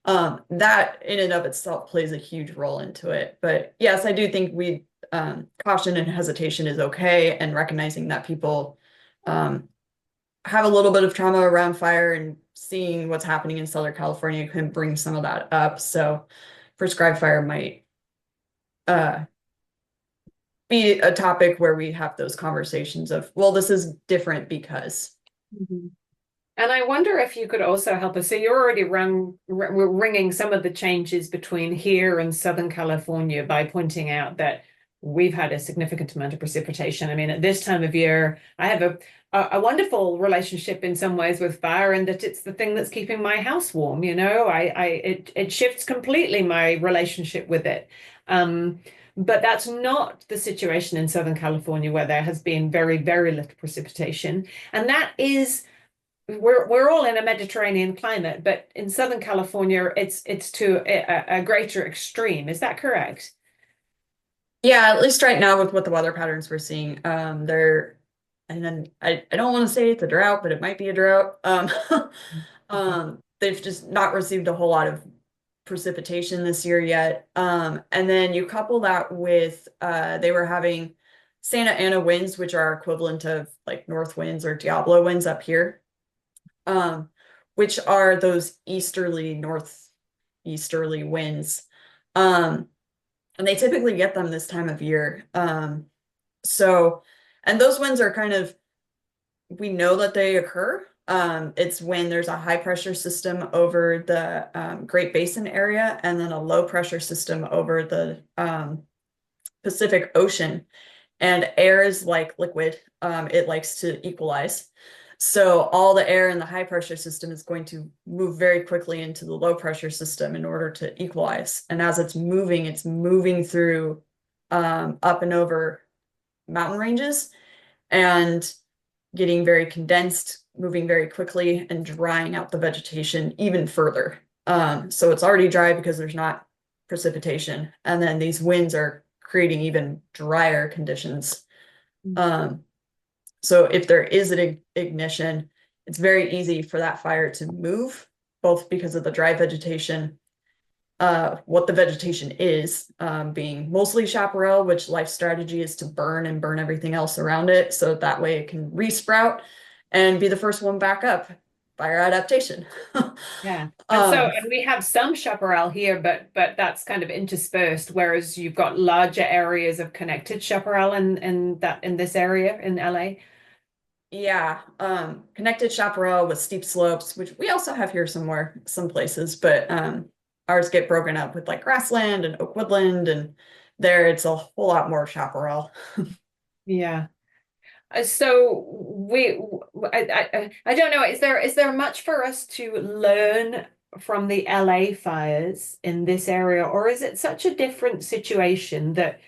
Speaker 2: that in and of itself plays a huge role into it. But yes, I do think we caution and hesitation is okay, and recognizing that people have a little bit of trauma around fire and seeing what's happening in Southern California can bring some of that up. So prescribed fire might uh, be a topic where we have those conversations of, well, this is different because.
Speaker 1: Mhm. And I wonder if you could also help us. So you're already ringing some of the changes between here and Southern California by pointing out that we've had a significant amount of precipitation. I mean, at this time of year, I have a wonderful relationship in some ways with fire, and that it's the thing that's keeping my house warm. It shifts completely my relationship with it. But that's not the situation in Southern California, where there has been very, very little precipitation. And that is we're all in a Mediterranean climate, but in Southern California, it's to a greater extreme. Is that correct?
Speaker 2: Yeah, at least right now with what the weather patterns we're seeing, and then I don't want to say it's a drought, but it might be a drought. They've just not received a whole lot of precipitation this year yet. And then you couple that with they were having Santa Ana winds, which are equivalent of like north winds or Diablo winds up here, which are those northeasterly winds. And they typically get them this time of year. So, and those winds are kind of, we know that they occur. It's when there's a high pressure system over the Great Basin area and then a low pressure system over the Pacific Ocean. And air is like liquid, it likes to equalize. So all the air in the high pressure system is going to move very quickly into the low pressure system in order to equalize. And as it's moving through up and over mountain ranges and getting very condensed, moving very quickly and drying out the vegetation even further. So it's already dry because there's not precipitation. And then these winds are creating even drier conditions. So if there is an ignition, it's very easy for that fire to move, both because of the dry vegetation, what the vegetation is, being mostly chaparral, which life strategy is to burn and burn everything else around it. So that way it can resprout and be the first one back up. Fire adaptation.
Speaker 1: Yeah. And we have some chaparral here, but that's kind of interspersed, whereas you've got larger areas of connected chaparral in this area in LA.
Speaker 2: Yeah, connected chaparral with steep slopes, which we also have here somewhere, some places, but ours get broken up with like grassland and oak woodland, and there it's a whole lot more chaparral.
Speaker 1: Yeah. So I don't know. Is there much for us to learn from the LA fires in this area, or is it such a different situation that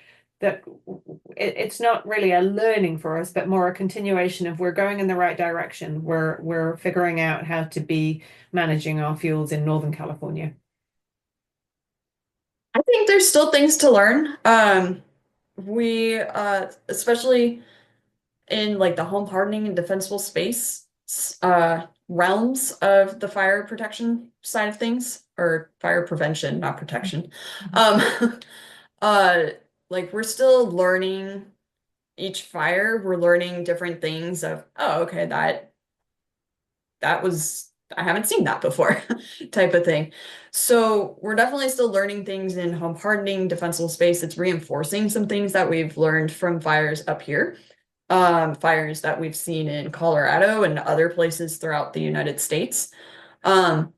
Speaker 1: it's not really a learning for us, but more a continuation of we're going in the right direction. We're figuring out how to be managing our fuels in Northern California.
Speaker 2: I think there's still things to learn. We especially in like the home hardening and defensible space realms of the fire protection side of things, or fire prevention, not protection. Um, uh, like we're still learning each fire. We're learning different things of, oh, okay, that was, I haven't seen that before type of thing. So we're definitely still learning things in home hardening, defensible space. It's reinforcing some things that we've learned from fires up here. Fires that we've seen in Colorado and other places throughout the United States. And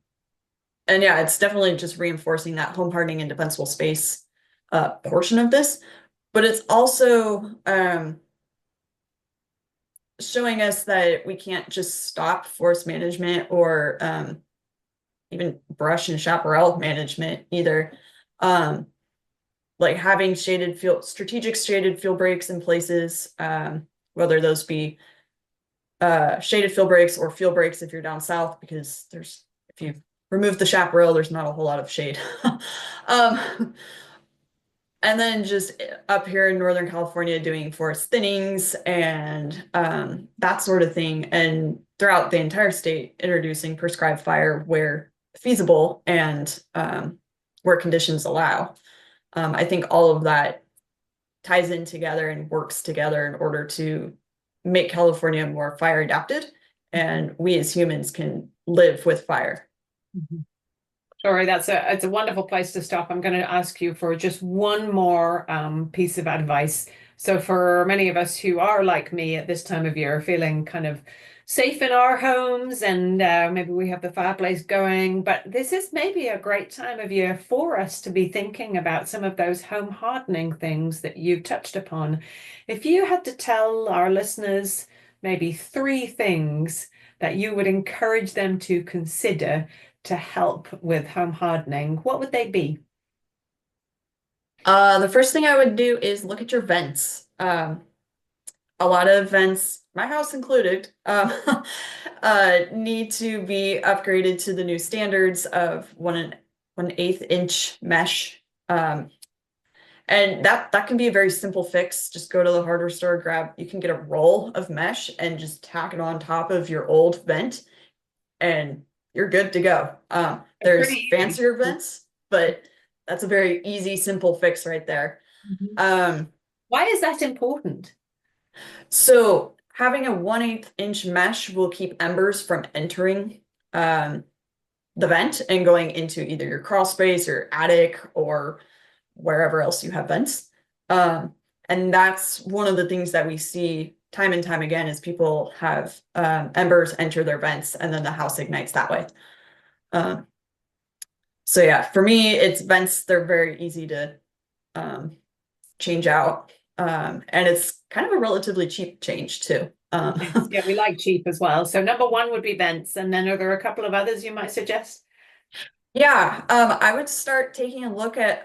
Speaker 2: yeah, it's definitely just reinforcing that home hardening and defensible space portion of this. But it's also showing us that we can't just stop forest management or even brush and chaparral management either. Like having strategic shaded field breaks in places, whether those be shaded field breaks or field breaks if you're down south, because if you remove the chaparral, there's not a whole lot of shade. And then just up here in Northern California doing forest thinnings and that sort of thing. And throughout the entire state, introducing prescribed fire where feasible and where conditions allow. I think all of that ties in together and works together in order to make California more fire adapted, and we as humans can live with fire.
Speaker 1: Tori, it's a wonderful place to stop. I'm going to ask you for just one more piece of advice. So for many of us who are like me at this time of year, feeling kind of safe in our homes and maybe we have the fireplace going, but this is maybe a great time of year for us to be thinking about some of those home hardening things that you've touched upon. If you had to tell our listeners maybe 3 things that you would encourage them to consider to help with home hardening, what would they be?
Speaker 2: The first thing I would do is look at your vents. A lot of vents, my house included, need to be upgraded to the new standards of 1/8 inch mesh. And that can be a very simple fix. Just go to the hardware store, you can get a roll of mesh and just tack it on top of your old vent and you're good to go. There's
Speaker 1: Pretty easy.
Speaker 2: fancier vents, but that's a very easy, simple fix right there.
Speaker 1: Why is that important?
Speaker 2: So having a 1/8 inch mesh will keep embers from entering the vent and going into either your crawl space or attic or wherever else you have vents. And that's one of the things that we see time and time again is people have embers enter their vents and then the house ignites that way. So yeah, for me, it's vents. They're very easy to change out. And it's kind of a relatively cheap change too.
Speaker 1: Yeah, we like cheap as well. So number one would be vents, and then are there a couple of others you might suggest?
Speaker 2: Yeah, I would start taking a look at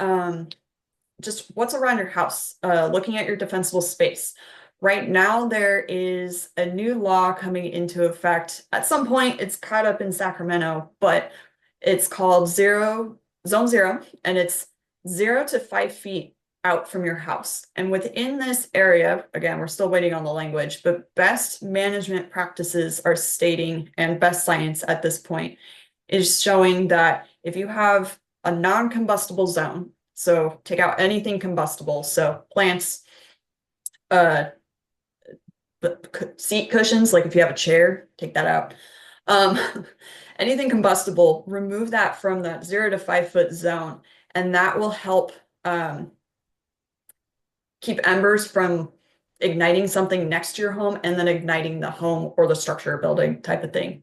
Speaker 2: just what's around your house, looking at your defensible space. Right now, there is a new law coming into effect. At some point, it's caught up in Sacramento, but it's called Zone Zero, and it's 0 to 5 feet out from your house. And within this area, again, we're still waiting on the language, but best management practices are stating, and best science at this point is showing that if you have a non-combustible zone, so take out anything combustible, so plants, seat cushions, like if you have a chair, take that out. Anything combustible, remove that from that 0 to 5 foot zone, and that will help keep embers from igniting something next to your home and then igniting the home or the structure or building type of thing.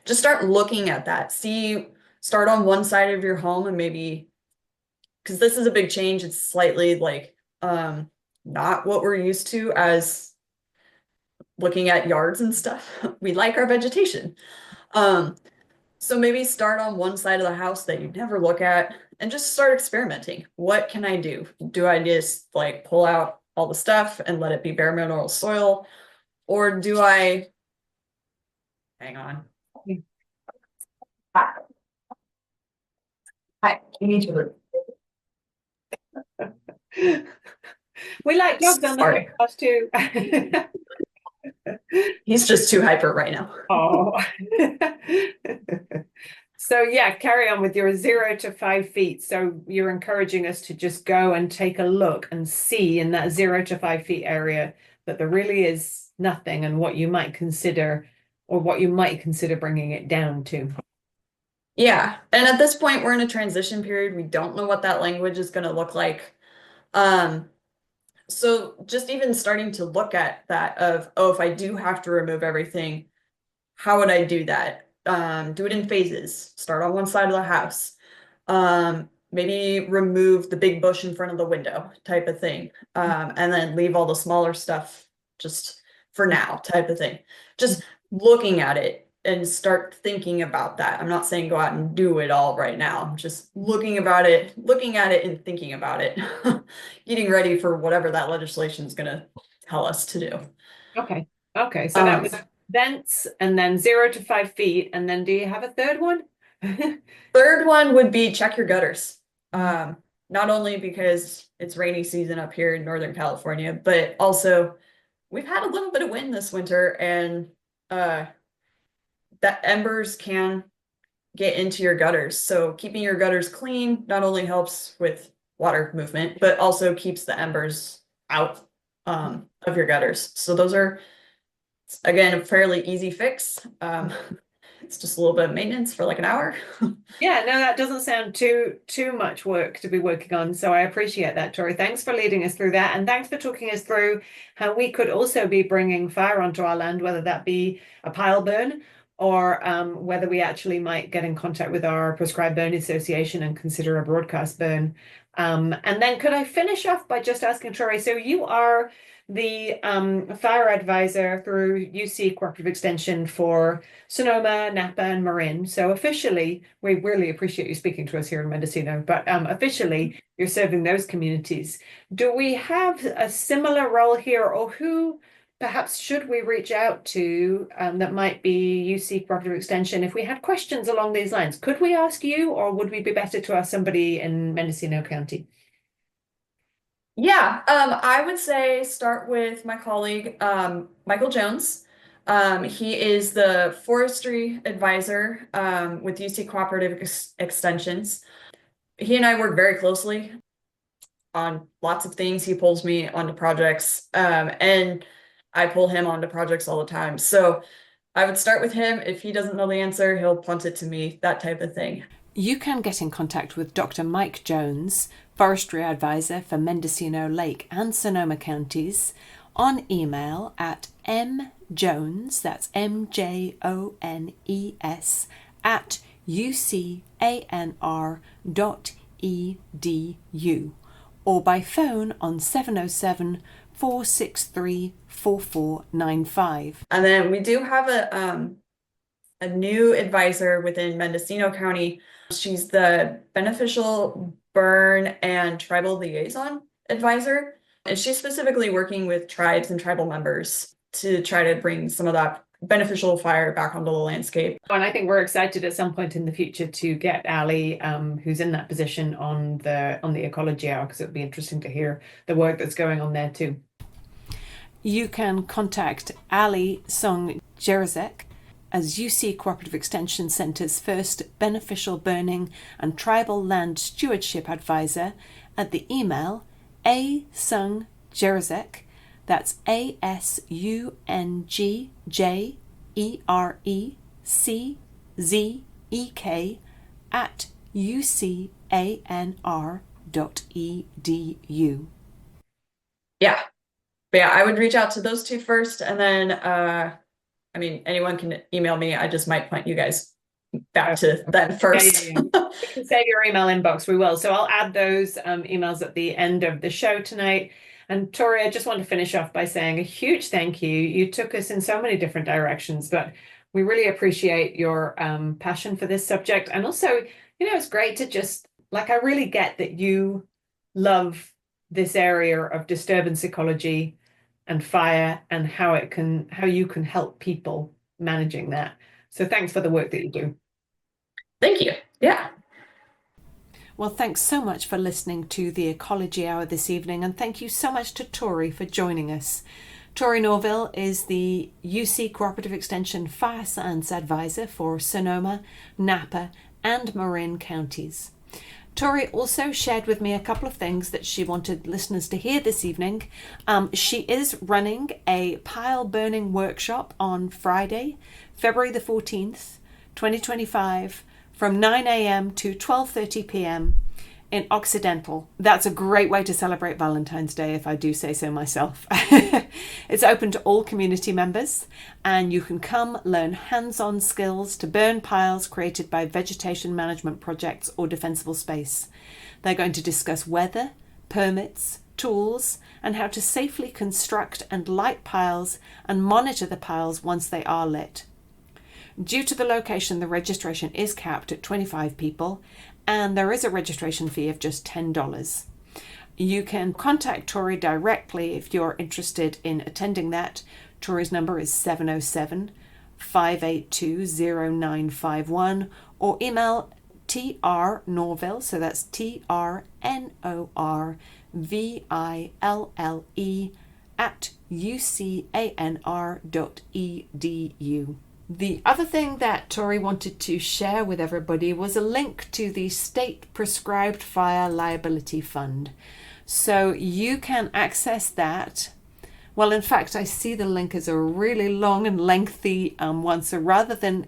Speaker 2: Just start looking at that. Start on one side of your home and maybe, because this is a big change, it's slightly like not what we're used to as looking at yards and stuff. We like our vegetation. So maybe start on one side of the house that you never look at and just start experimenting. What can I do? Do I just like pull out all the stuff and let it be bare mineral soil? Or do I, hang on. Hi, you need to.
Speaker 1: We like dogs on the
Speaker 2: Sorry.
Speaker 1: podcast too.
Speaker 2: He's just too hyper right now.
Speaker 1: Oh. So yeah, carry on with your 0 to 5 feet. So you're encouraging us to just go and take a look and see in that 0 to 5 feet area that there really is nothing, and what you might consider, or what you might consider bringing it down to.
Speaker 2: Yeah, and at this point, we're in a transition period. We don't know what that language is going to look like. So just even starting to look at that of, oh, if I do have to remove everything, how would I do that? Do it in phases. Start on one side of the house. Maybe remove the big bush in front of the window type of thing. And then leave all the smaller stuff just for now type of thing. Just looking at it and start thinking about that. I'm not saying go out and do it all right now. I'm just looking at it and thinking about it. Getting ready for whatever that legislation is going to tell us to do.
Speaker 1: Okay. Okay. So that was vents, and then 0 to 5 feet. And then do you have a third one?
Speaker 2: Third one would be check your gutters. Not only because it's rainy season up here in Northern California, but also we've had a little bit of wind this winter, and that embers can get into your gutters. So keeping your gutters clean not only helps with water movement, but also keeps the embers out of your gutters. So those are, again, a fairly easy fix. It's just a little bit of maintenance for like an hour.
Speaker 1: Yeah, no, that doesn't sound too much work to be working on. So I appreciate that, Tori. Thanks for leading us through that. And thanks for talking us through how we could also be bringing fire onto our land, whether that be a pile burn or whether we actually might get in contact with our prescribed burn association and consider a broadcast burn. And then could I finish off by just asking Tori, so you are the fire advisor through UC Cooperative Extension for Sonoma, Napa, and Marin. So officially, we really appreciate you speaking to us here in Mendocino, but officially, you're serving those communities. Do we have a similar role here, or who perhaps should we reach out to that might be UC Cooperative Extension if we had questions along these lines? Could we ask you, or would we be better to ask somebody in Mendocino County?
Speaker 2: Yeah, I would say start with my colleague, Michael Jones. He is the forestry advisor with UC Cooperative Extensions. he and I work very closely on lots of things. He pulls me onto projects, and I pull him onto projects all the time. So I would start with him. If he doesn't know the answer, he'll punt it to me, that type of thing.
Speaker 1: You can get in contact with Dr. Mike Jones, Forestry Advisor for Mendocino Lake and Sonoma counties, on email at mjones, that's MJONES, at ucanr.edu, or by phone on 707 463 4495.
Speaker 2: And then we do have a new advisor within Mendocino County. She's the beneficial burn and tribal liaison advisor. And she's specifically working with tribes and tribal members to try to bring some of that beneficial fire back onto the landscape.
Speaker 1: And I think we're excited at some point in the future to get Ali, who's in that position, on the Ecology Hour, because it would be interesting to hear the work that's going on there too. You can contact Ali Song Jerzek as UC Cooperative Extension Centre's first beneficial burning and tribal land stewardship advisor at the email asungjerzek, that's ASUNGJERECZEK at ucanr.edu.
Speaker 2: Yeah. But yeah, I would reach out to those two first, and then anyone can email me. I just might point you guys back to them first.
Speaker 1: You can save your email inbox. We will. So I'll add those emails at the end of the show tonight. And Tori, I just want to finish off by saying a huge thank you. You took us in so many different directions, but we really appreciate your passion for this subject. And also, it's great to just, I really get that you love this area of disturbance ecology and fire, and how you can help people managing that. So thanks for the work that you do.
Speaker 2: Thank you. Yeah.
Speaker 1: Well, thanks so much for listening to the Ecology Hour this evening, and thank you so much to Tori for joining us. Tori Norville is the UC Cooperative Extension Fire Science Advisor for Sonoma, Napa, and Marin counties. Tori also shared with me a couple of things that she wanted listeners to hear this evening. She is running a pile burning workshop on Friday, February the 14th, 2025, from 9 a.m. to 12:30 p.m. in Occidental. That's a great way to celebrate Valentine's Day, if I do say so myself. It's open to all community members, and you can come learn hands-on skills to burn piles created by vegetation management projects or defensible space. They're going to discuss weather, permits, tools, and how to safely construct and light piles and monitor the piles once they are lit. Due to the location, the registration is capped at 25 people, and there is a registration fee of just $10. You can contact Tori directly if you're interested in attending that. Tori's number is 707-582-0951, or email trnorville, so that's TRNORVILLE at ucanr.edu. The other thing that Tori wanted to share with everybody was a link to the State Prescribed Fire Liability Fund. So you can access that. Well, in fact, I see the link as a really long and lengthy one. So rather than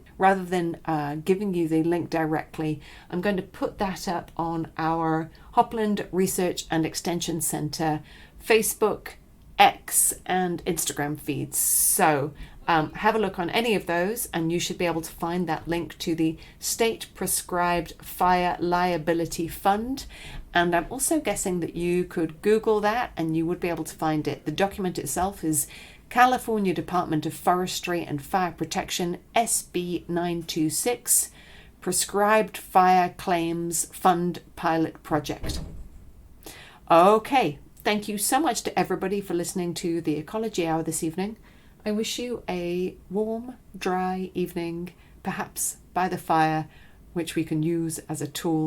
Speaker 1: giving you the link directly, I'm going to put that up on our Hopland Research and Extension Center Facebook, X, and Instagram feeds. So have a look on any of those, and you should be able to find that link to the State Prescribed Fire Liability Fund. And I'm also guessing that you could Google that and you would be able to find it. The document itself is California Department of Forestry and Fire Protection SB 926 Prescribed Fire Claims Fund Pilot Project. Okay, thank you so much to everybody for listening to the Ecology Hour this evening. I wish you a warm, dry evening, perhaps by the fire, which we can use as a tool